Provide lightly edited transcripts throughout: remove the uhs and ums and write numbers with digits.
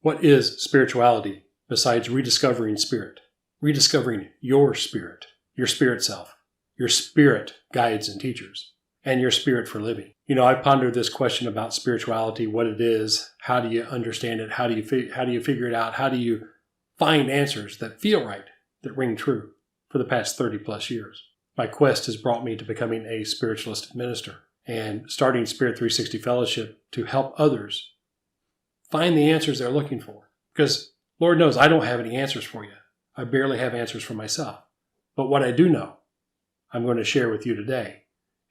What is spirituality besides rediscovering spirit? Rediscovering your spirit self, your spirit guides and teachers, and your spirit for living. I pondered this question about spirituality, what it is, how do you understand it, how do you figure it out, how do you find answers that feel right, that ring true for the past 30 plus years. My quest has brought me to becoming a Spiritualist Minister and starting Spirit360 Fellowship to help others find the answers they're looking for. Because Lord knows I don't have any answers for you. I barely have answers for myself. But what I do know, I'm going to share with you today.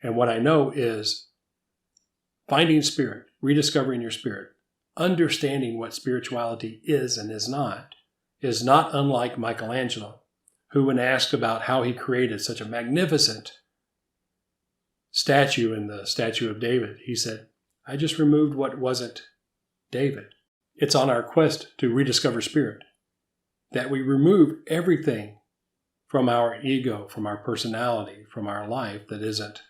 And what I know is finding spirit, rediscovering your spirit, understanding what spirituality is and is not unlike Michelangelo, who, when asked about how he created such a magnificent statue in the statue of David, he said, I just removed what wasn't David. It's on our quest to rediscover spirit that we remove everything from our ego, from our personality, from our life that isn't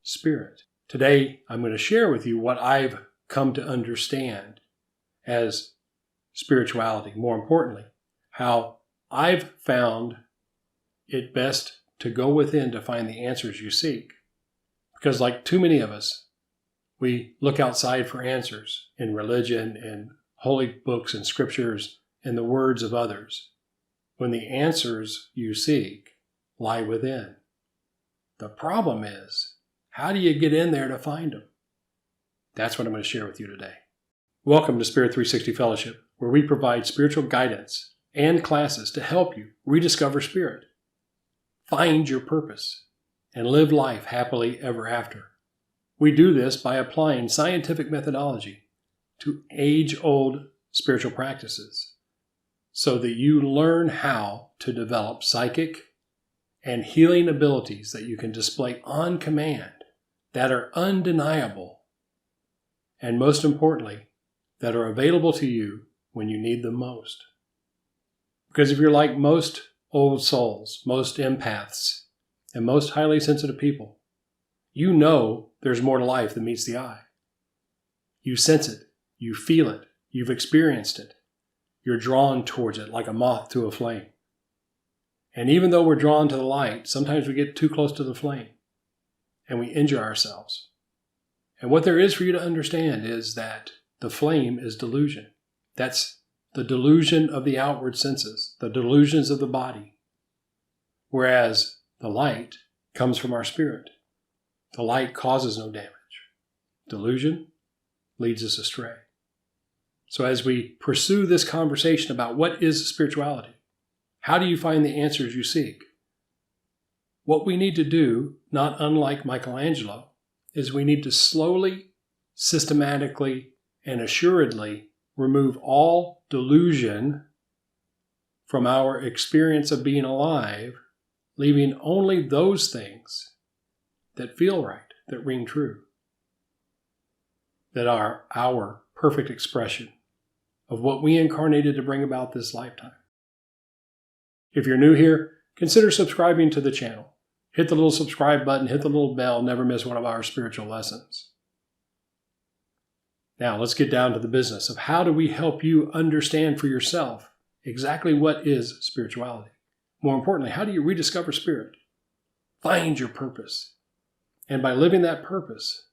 spirit. Today, I'm going to share with you what I've come to understand as spirituality. More importantly, how I've found it best to go within to find the answers you seek. Because like too many of us, we look outside for answers in religion, in holy books and scriptures, in the words of others, when the answers you seek lie within. The problem is, how do you get in there to find them? That's what I'm going to share with you today. Welcome to Spirit360 Fellowship, where we provide spiritual guidance and classes to help you rediscover spirit, find your purpose, and live life happily ever after. We do this by applying scientific methodology to age-old spiritual practices so that you learn how to develop psychic and healing abilities that you can display on command that are undeniable and, most importantly, that are available to you when you need them most. Because if you're like most old souls, most empaths, and most highly sensitive people, you know there's more to life than meets the eye. You sense it, you feel it, you've experienced it. You're drawn towards it like a moth to a flame. And even though we're drawn to the light, sometimes we get too close to the flame and we injure ourselves. And what there is for you to understand is that the flame is delusion. That's the delusion of the outward senses, the delusions of the body. Whereas the light comes from our spirit. The light causes no damage. Delusion leads us astray. So as we pursue this conversation about what is spirituality, how do you find the answers you seek? What we need to do, not unlike Michelangelo, is we need to slowly, systematically, and assuredly remove all delusion from our experience of being alive, leaving only those things that feel right, that ring true, that are our perfect expression of what we incarnated to bring about this lifetime. If you're new here, consider subscribing to the channel. Hit the little subscribe button, hit the little bell, never miss one of our spiritual lessons. Now let's get down to the business of how do we help you understand for yourself exactly what is spirituality. More importantly, how do you rediscover spirit? Find your purpose. And by living that purpose,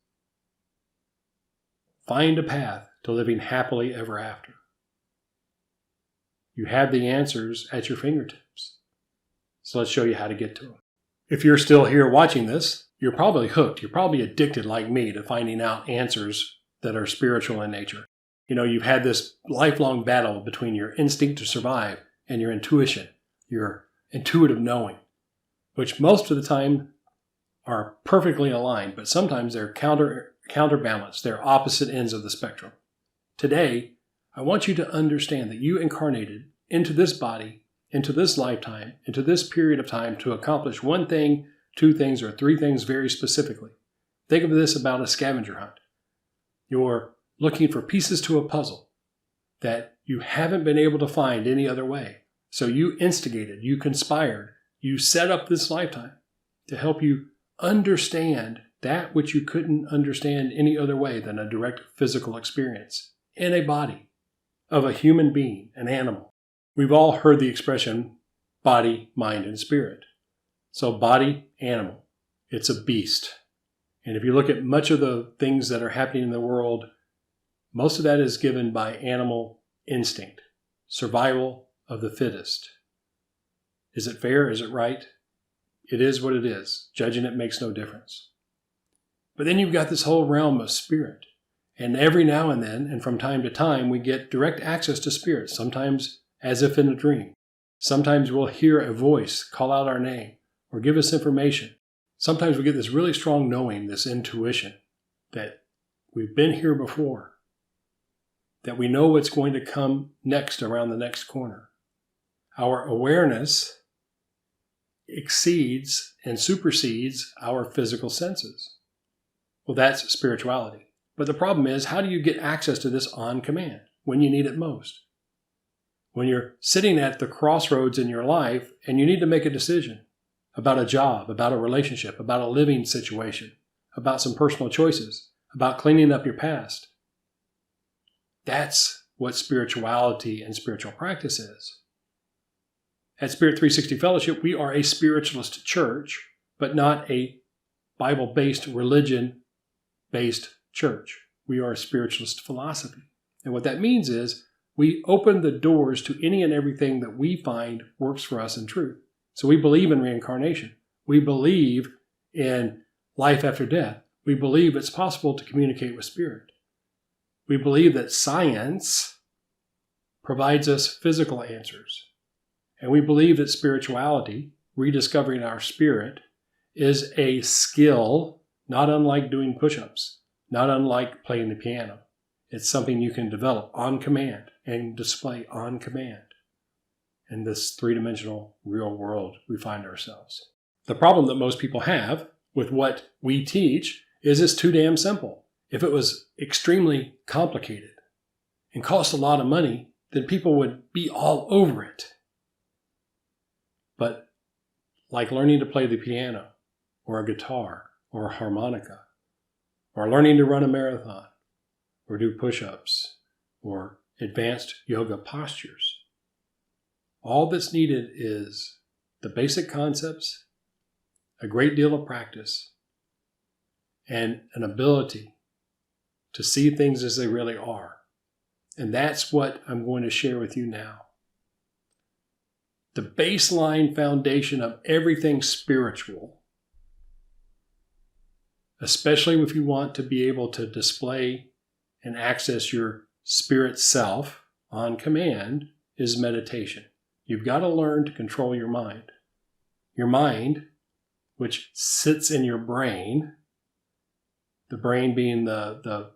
find a path to living happily ever after. You have the answers at your fingertips. So let's show you how to get to them. If you're still here watching this, you're probably hooked. You're probably addicted like me to finding out answers that are spiritual in nature. You've had this lifelong battle between your instinct to survive and your intuition, your intuitive knowing, which most of the time are perfectly aligned, but sometimes they're counterbalanced. They're opposite ends of the spectrum. Today, I want you to understand that you incarnated into this body, into this lifetime, into this period of time to accomplish one thing, two things, or three things very specifically. Think of this about a scavenger hunt. You're looking for pieces to a puzzle that you haven't been able to find any other way. So you instigated, you conspired, you set up this lifetime to help you understand that which you couldn't understand any other way than a direct physical experience in a body. of a human being, an animal. We've all heard the expression body, mind, and spirit. So body, animal. It's a beast. And if you look at much of the things that are happening in the world, most of that is given by animal instinct, survival of the fittest. Is it fair? Is it right? It is what it is. Judging it makes no difference. But then you've got this whole realm of spirit. And every now and then, and from time to time, we get direct access to spirit, sometimes as if in a dream. Sometimes we'll hear a voice call out our name or give us information. Sometimes we get this really strong knowing, this intuition, that we've been here before, that we know what's going to come next around the next corner. Our awareness exceeds and supersedes our physical senses. Well, that's spirituality. But the problem is, how do you get access to this on command when you need it most? When you're sitting at the crossroads in your life and you need to make a decision about a job, about a relationship, about a living situation, about some personal choices, about cleaning up your past. That's what spirituality and spiritual practice is. At Spirit360 Fellowship, we are a spiritualist church, but not a Bible-based, religion-based church. We are a spiritualist philosophy. And what that means is we open the doors to any and everything that we find works for us in truth. So we believe in reincarnation. We believe in life after death. We believe it's possible to communicate with spirit. We believe that science provides us physical answers. And we believe that spirituality, rediscovering our spirit, is a skill not unlike doing push-ups, not unlike playing the piano. It's something you can develop on command and display on command in this three-dimensional real world we find ourselves. The problem that most people have with what we teach is it's too damn simple. If it was extremely complicated and cost a lot of money, then people would be all over it. But like learning to play the piano or a guitar or a harmonica, or learning to run a marathon, or do push-ups, or advanced yoga postures. All that's needed is the basic concepts, a great deal of practice, and an ability to see things as they really are. And that's what I'm going to share with you now. The baseline foundation of everything spiritual, especially if you want to be able to display and access your spirit self on command, is meditation. You've got to learn to control your mind. Your mind, which sits in your brain, the brain being the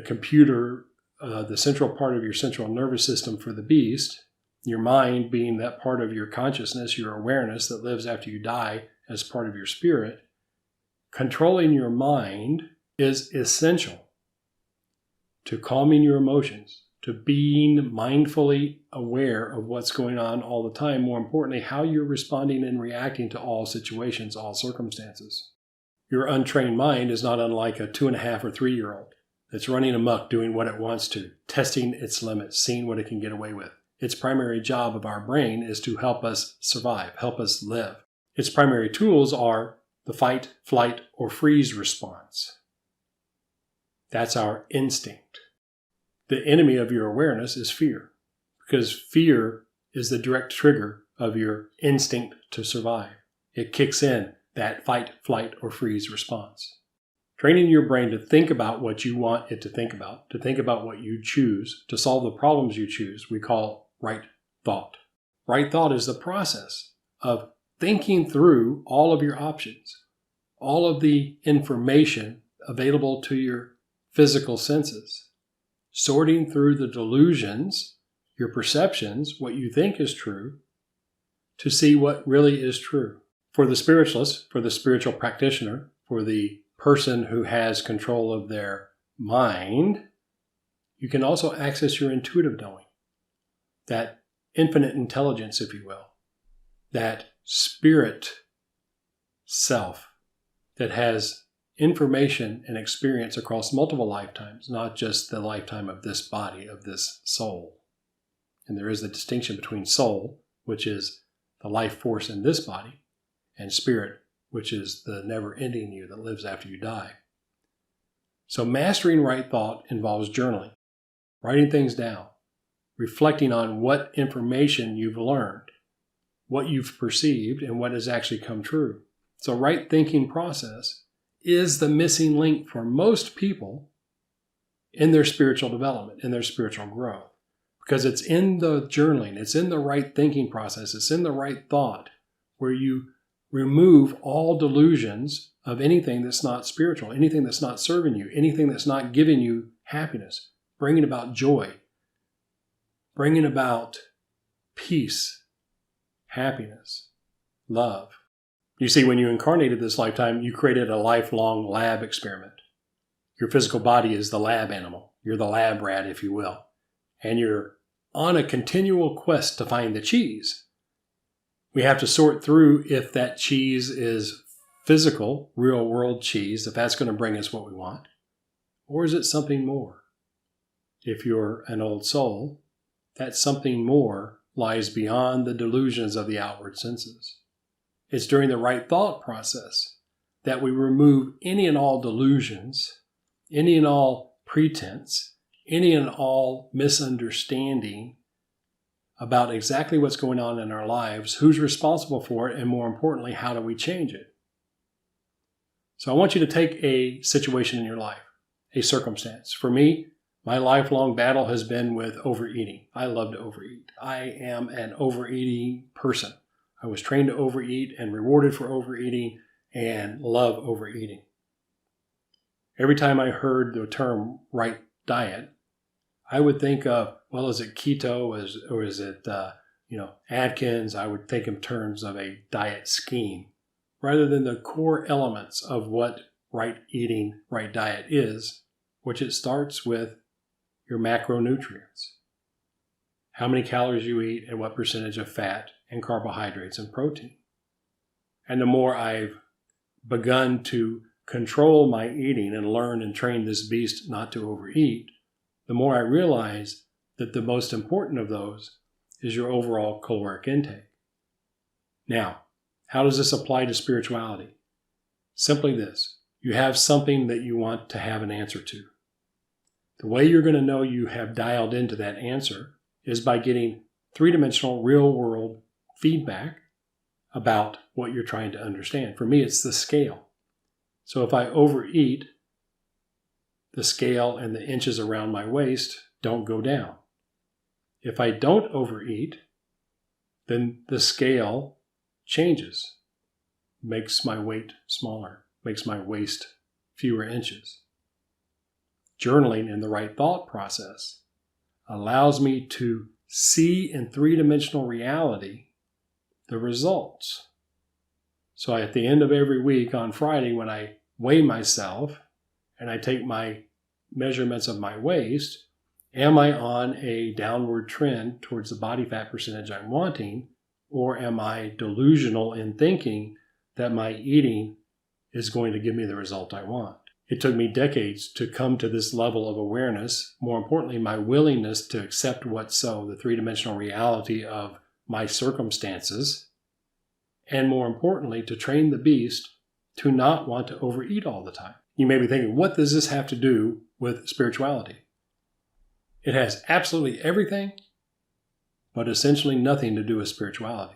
computer, the central part of your central nervous system for the beast, your mind being that part of your consciousness, your awareness that lives after you die as part of your spirit. Controlling your mind is essential to calming your emotions, to being mindfully aware of what's going on all the time. More importantly, how you're responding and reacting to all situations, all circumstances. Your untrained mind is not unlike a 2.5 or 3-year-old that's running amok, doing what it wants to, testing its limits, seeing what it can get away with. Its primary job of our brain is to help us survive, help us live. Its primary tools are the fight, flight, or freeze response. That's our instinct. The enemy of your awareness is fear, because fear is the direct trigger of your instinct to survive. It kicks in that fight, flight, or freeze response. Training your brain to think about what you want it to think about what you choose, to solve the problems you choose, we call right thought. Right thought is the process of thinking through all of your options, all of the information available to your physical senses, sorting through the delusions, your perceptions, what you think is true, to see what really is true. For the spiritualist, for the spiritual practitioner, for the person who has control of their mind, you can also access your intuitive knowing, that infinite intelligence, if you will, that spirit self that has information and experience across multiple lifetimes, not just the lifetime of this body, of this soul. And there is the distinction between soul, which is the life force in this body, and spirit, which is the never-ending you that lives after you die. So mastering right thought involves journaling, writing things down, reflecting on what information you've learned, what you've perceived, and what has actually come true. So right thinking process is the missing link for most people in their spiritual development, in their spiritual growth. Because it's in the journaling, it's in the right thinking process, it's in the right thought where you remove all delusions of anything that's not spiritual, anything that's not serving you, anything that's not giving you happiness, bringing about joy, bringing about peace, happiness, love. You see, when you incarnated this lifetime, you created a lifelong lab experiment. Your physical body is the lab animal. You're the lab rat, if you will. And you're on a continual quest to find the cheese. We have to sort through if that cheese is physical, real-world cheese, if that's going to bring us what we want, or is it something more? If you're an old soul, that something more lies beyond the delusions of the outward senses. It's during the right thought process that we remove any and all delusions, any and all pretense, any and all misunderstanding about exactly what's going on in our lives, who's responsible for it, and more importantly, how do we change it? So I want you to take a situation in your life, a circumstance. For me, my lifelong battle has been with overeating. I love to overeat. I am an overeating person. I was trained to overeat and rewarded for overeating and love overeating. Every time I heard the term right diet, I would think of, well, is it keto or is it, Atkins? I would think in terms of a diet scheme rather than the core elements of what right eating, right diet is, which it starts with your macronutrients. How many calories you eat and what percentage of fat and carbohydrates and protein. And the more I've begun to control my eating and learn and train this beast not to overeat, the more I realize that the most important of those is your overall caloric intake. Now, how does this apply to spirituality? Simply this: you have something that you want to have an answer to. The way you're going to know you have dialed into that answer is by getting three-dimensional, real-world feedback about what you're trying to understand. For me, it's the scale. So if I overeat, the scale and the inches around my waist don't go down. If I don't overeat, then the scale changes, makes my weight smaller, makes my waist fewer inches. Journaling in the right thought process allows me to see in three-dimensional reality the results. So at the end of every week on Friday, when I weigh myself and I take my measurements of my waist, am I on a downward trend towards the body fat percentage I'm wanting, or am I delusional in thinking that my eating is going to give me the result I want? It took me decades to come to this level of awareness. More importantly, my willingness to accept what's so, the three-dimensional reality of my circumstances, and more importantly, to train the beast to not want to overeat all the time. You may be thinking, what does this have to do with spirituality? It has absolutely everything, but essentially nothing to do with spirituality.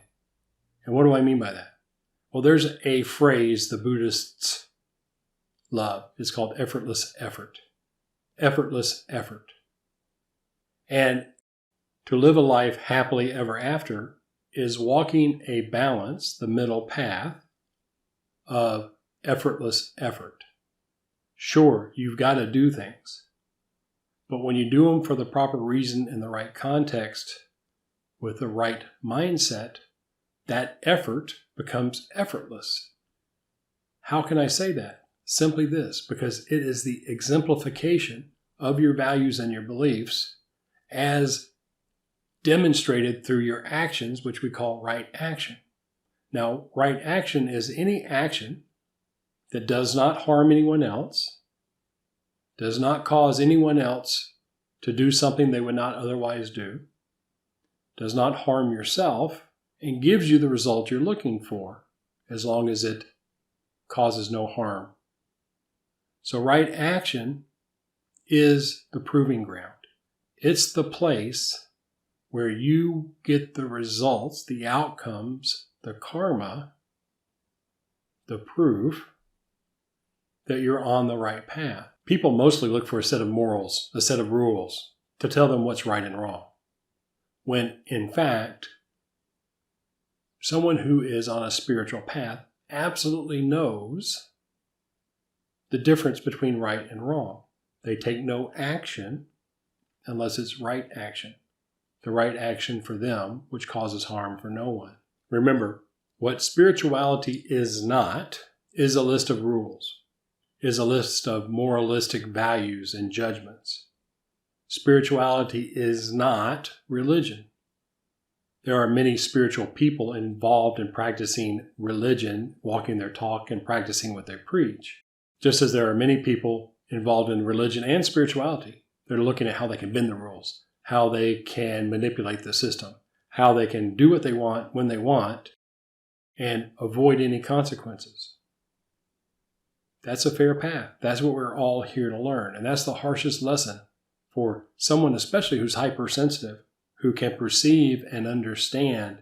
And what do I mean by that? Well, there's a phrase the Buddhists love. It's called effortless effort. Effortless effort. And to live a life happily ever after is walking a balance, the middle path of effortless effort. Sure, you've got to do things, but when you do them for the proper reason in the right context with the right mindset, that effort becomes effortless. How can I say that? Simply this: because it is the exemplification of your values and your beliefs as demonstrated through your actions, which we call right action. Now, right action is any action that does not harm anyone else, does not cause anyone else to do something they would not otherwise do, does not harm yourself, and gives you the result you're looking for, as long as it causes no harm. So right action is the proving ground. It's the place where you get the results, the outcomes, the karma, the proof that you're on the right path. People mostly look for a set of morals, a set of rules to tell them what's right and wrong. When, in fact, someone who is on a spiritual path absolutely knows the difference between right and wrong. They take no action unless it's right action. The right action for them, which causes harm for no one. Remember, what spirituality is not is a list of rules, is a list of moralistic values and judgments. Spirituality is not religion. There are many spiritual people involved in practicing religion, walking their talk and practicing what they preach. Just as there are many people involved in religion and spirituality that are looking at how they can bend the rules, how they can manipulate the system, how they can do what they want when they want and avoid any consequences. That's a fair path. That's what we're all here to learn. And that's the harshest lesson for someone, especially who's hypersensitive, who can perceive and understand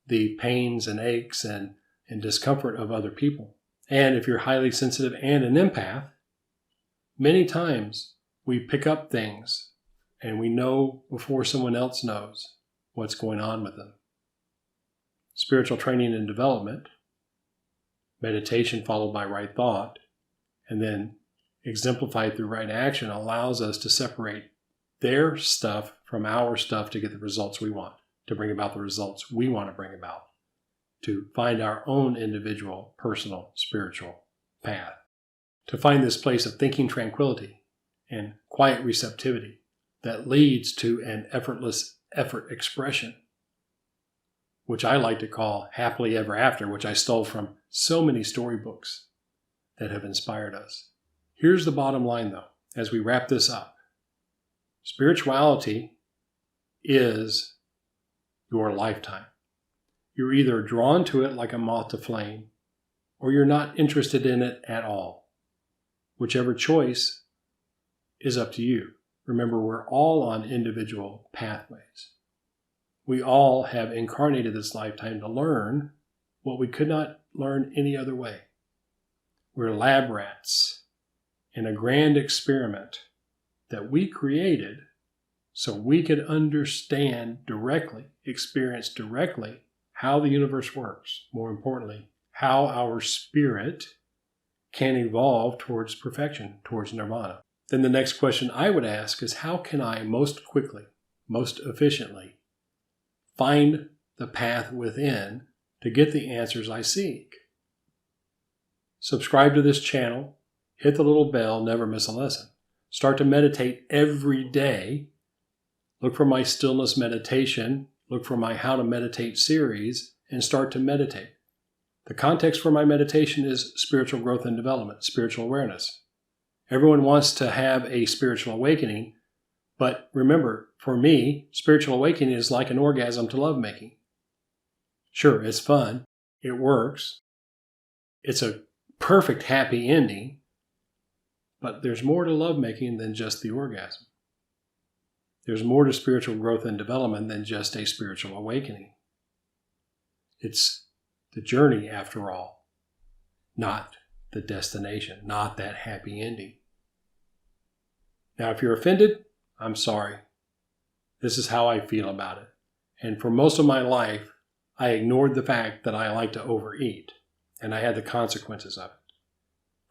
the pains and aches and discomfort of other people. And if you're highly sensitive and an empath, many times we pick up things and we know before someone else knows what's going on with them. Spiritual training and development, meditation followed by right thought, and then exemplified through right action allows us to separate their stuff from our stuff to get the results we want, to bring about the results we want to bring about, to find our own individual, personal, spiritual path, to find this place of thinking tranquility and quiet receptivity that leads to an effortless effort expression, which I like to call happily ever after, which I stole from so many storybooks that have inspired us. Here's the bottom line, though, as we wrap this up. Spirituality is your lifetime. You're either drawn to it like a moth to flame, or you're not interested in it at all. Whichever choice is up to you. Remember, we're all on individual pathways. We all have incarnated this lifetime to learn what we could not learn any other way. We're lab rats in a grand experiment that we created so we could understand directly, experience directly how the universe works. More importantly, how our spirit can evolve towards perfection, towards nirvana. Then the next question I would ask is, how can I most quickly, most efficiently find the path within to get the answers I seek? Subscribe to this channel, hit the little bell, never miss a lesson. Start to meditate every day. Look for my stillness meditation, look for my How to Meditate series, and start to meditate. The context for my meditation is spiritual growth and development, spiritual awareness. Everyone wants to have a spiritual awakening, but remember, for me, spiritual awakening is like an orgasm to lovemaking. Sure, it's fun, it works, it's a perfect happy ending, but there's more to lovemaking than just the orgasm. There's more to spiritual growth and development than just a spiritual awakening. It's the journey, after all, not the destination, not that happy ending. Now, if you're offended, I'm sorry. This is how I feel about it. And for most of my life, I ignored the fact that I like to overeat, and I had the consequences of it.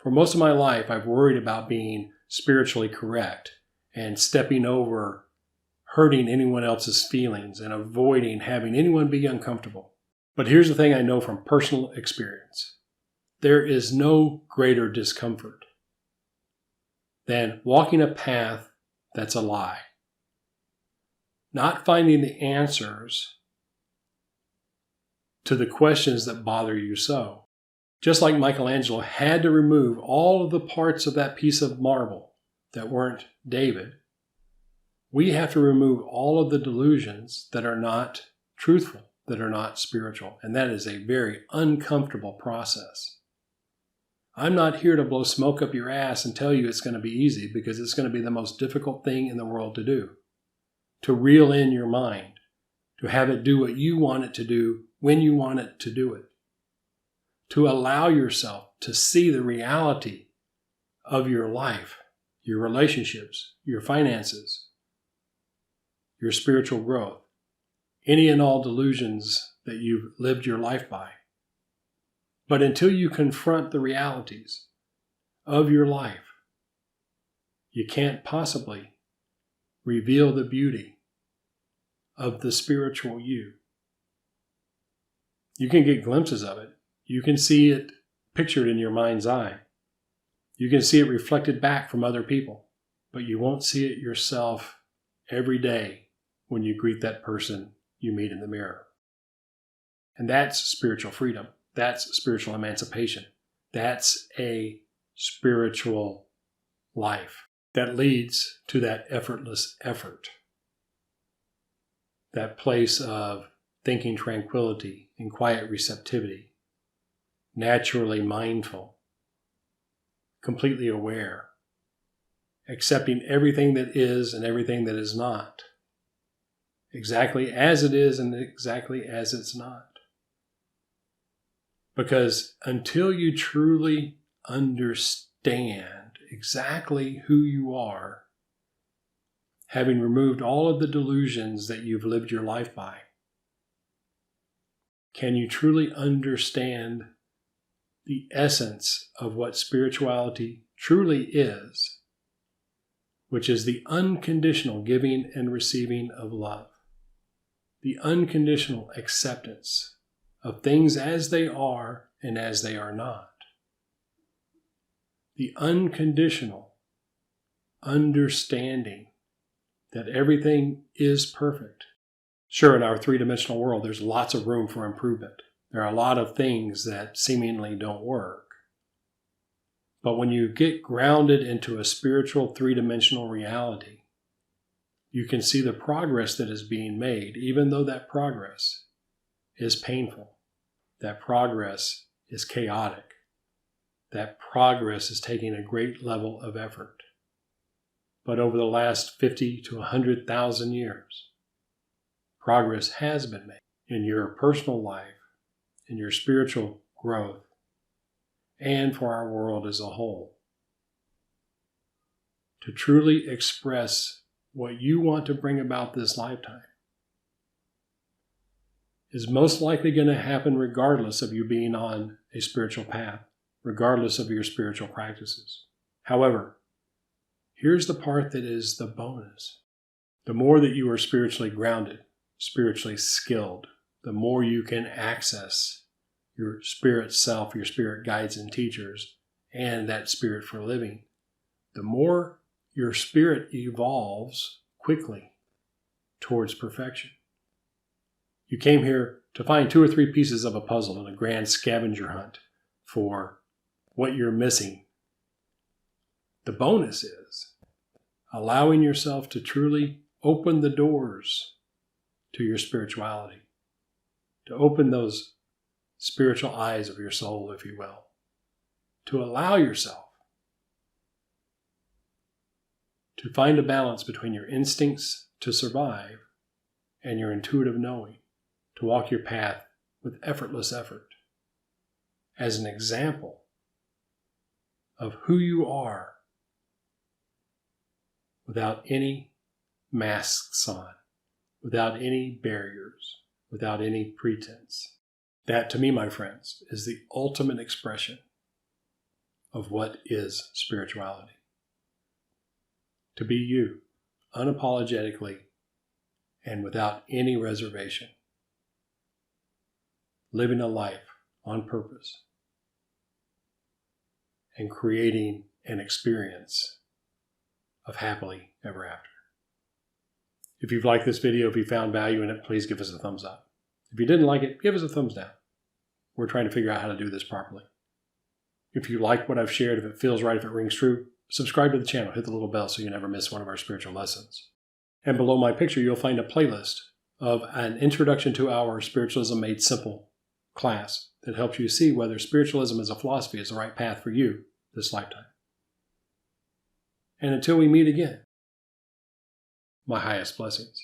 For most of my life, I've worried about being spiritually correct and stepping over hurting anyone else's feelings and avoiding having anyone be uncomfortable. But here's the thing I know from personal experience. There is no greater discomfort than walking a path that's a lie. Not finding the answers to the questions that bother you so. Just like Michelangelo had to remove all of the parts of that piece of marble that weren't David, We have to remove all of the delusions that are not truthful, that are not spiritual. And that is a very uncomfortable process. I'm not here to blow smoke up your ass and tell you it's going to be easy, because it's going to be the most difficult thing in the world to do. To reel in your mind, to have it do what you want it to do when you want it to do it. To allow yourself to see the reality of your life, your relationships, your finances, your spiritual growth, any and all delusions that you've lived your life by. But until you confront the realities of your life, you can't possibly reveal the beauty of the spiritual you. You can get glimpses of it. You can see it pictured in your mind's eye. You can see it reflected back from other people, but you won't see it yourself every day when you greet that person you meet in the mirror. And that's spiritual freedom. That's spiritual emancipation. That's a spiritual life that leads to that effortless effort. That place of thinking tranquility and quiet receptivity, naturally mindful, completely aware, accepting everything that is and everything that is not, exactly as it is and exactly as it's not. Because until you truly understand exactly who you are, having removed all of the delusions that you've lived your life by, can you truly understand the essence of what spirituality truly is, which is the unconditional giving and receiving of love, the unconditional acceptance of things as they are and as they are not, the unconditional understanding that everything is perfect. Sure, in our three-dimensional world, there's lots of room for improvement. There are a lot of things that seemingly don't work. But when you get grounded into a spiritual three-dimensional reality, you can see the progress that is being made, even though that progress is painful. That progress is chaotic. That progress is taking a great level of effort. But over the last 50 to 100,000 years, progress has been made in your personal life, in your spiritual growth, and for our world as a whole. To truly express what you want to bring about this lifetime is most likely going to happen regardless of you being on a spiritual path, regardless of your spiritual practices. However, here's the part that is the bonus. The more that you are spiritually grounded, spiritually skilled, the more you can access your spirit self, your spirit guides and teachers, and that spirit for living, the more your spirit evolves quickly towards perfection. You came here to find 2 or 3 pieces of a puzzle in a grand scavenger hunt for what you're missing. The bonus is allowing yourself to truly open the doors to your spirituality, to open those spiritual eyes of your soul, if you will, to allow yourself to find a balance between your instincts to survive and your intuitive knowing, to walk your path with effortless effort as an example of who you are without any masks on, without any barriers, without any pretense. That, to me, my friends, is the ultimate expression of what is spirituality. To be you, unapologetically and without any reservation. Living a life on purpose and creating an experience of happily ever after. If you've liked this video, if you found value in it, please give us a thumbs up. If you didn't like it, give us a thumbs down. We're trying to figure out how to do this properly. If you like what I've shared, if it feels right, if it rings true, subscribe to the channel, hit the little bell so you never miss one of our spiritual lessons. And below my picture, you'll find a playlist of an Introduction to Our Spiritualism Made Simple class that helps you see whether spiritualism as a philosophy is the right path for you this lifetime. And until we meet again, my highest blessings.